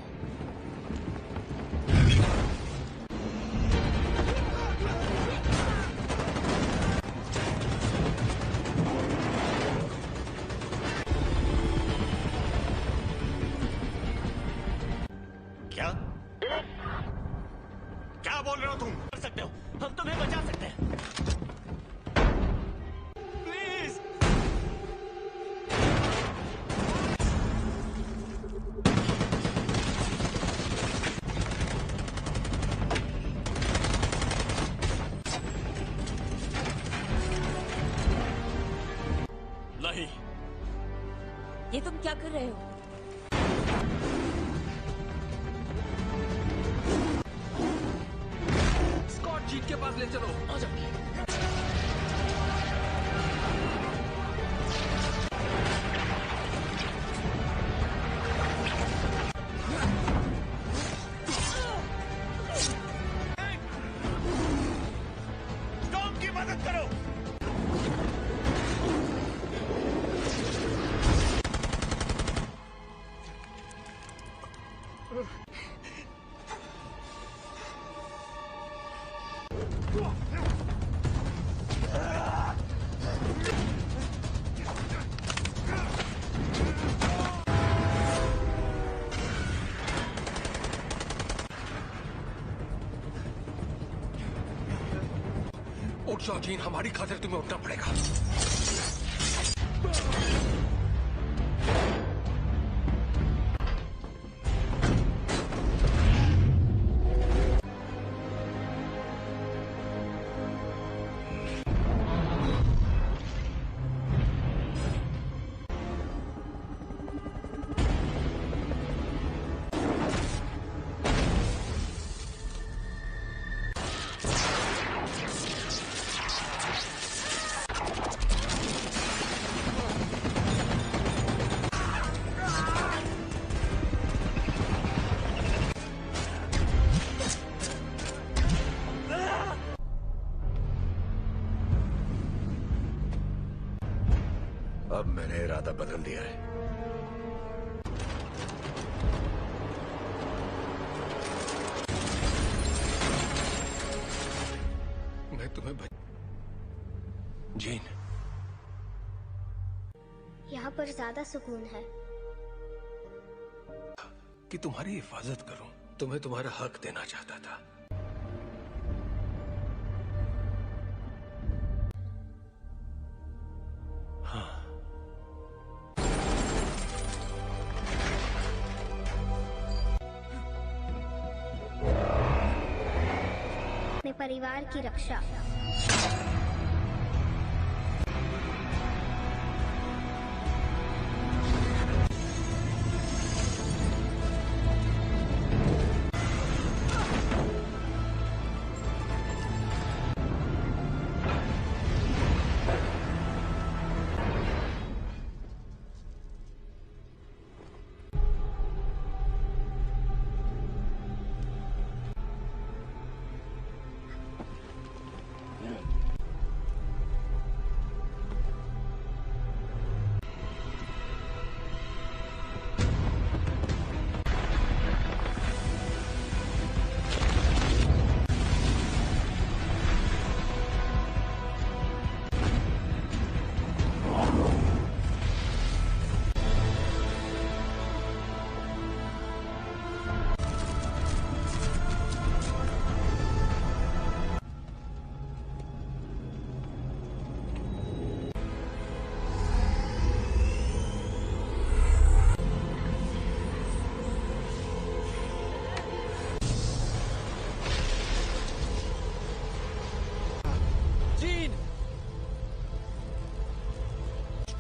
क्या क्या बोल रहे हो तुम? कर सकते हो, हम तुम्हें बचा सकते हैं। प्लीज। नहीं, ये तुम क्या कर रहे हो? स्कॉट, जीन के पास ले चलो। आ जाओ। टॉम की मदद करो। उठ जाओ जीन, हमारी खातिर तुम्हें उठना पड़ेगा। अब मैंने इरादा बदल दिया है। मैं तुम्हें जीन, यहाँ पर ज्यादा सुकून है। कि तुम्हारी हिफाजत करूं। तुम्हें तुम्हारा हक देना चाहता था। हाँ, अपने परिवार की रक्षा।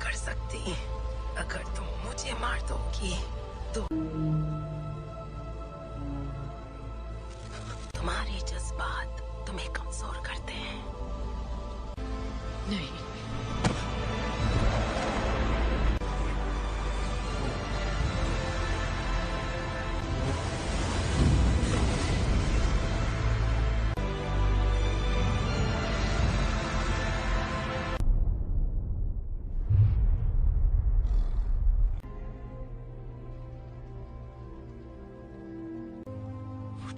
कर सकती अगर तुम मुझे मार दोगी तो तुम्हारे जज्बात तुम्हें कमजोर करते हैं। नहीं,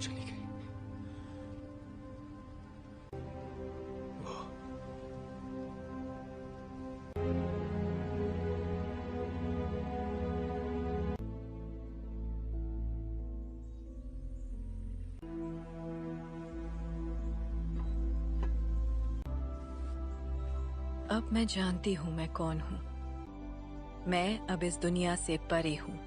चली गई। वो अब मैं जानती हूँ मैं कौन हूँ। मैं अब इस दुनिया से परे हूँ।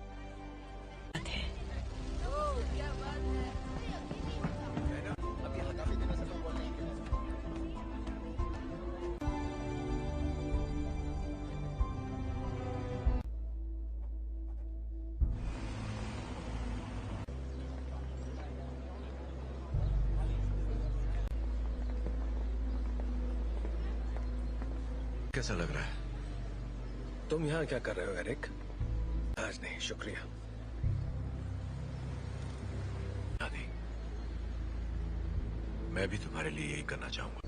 कैसा लग रहा है? तुम यहाँ क्या कर रहे हो एरिक? आज नहीं, शुक्रिया। नहीं, मैं भी तुम्हारे लिए यही करना चाहूंगा।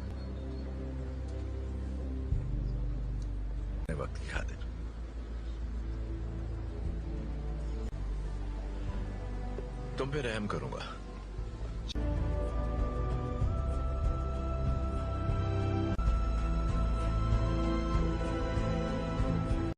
वक्त की खातिर तुम पे रहम करूंगा।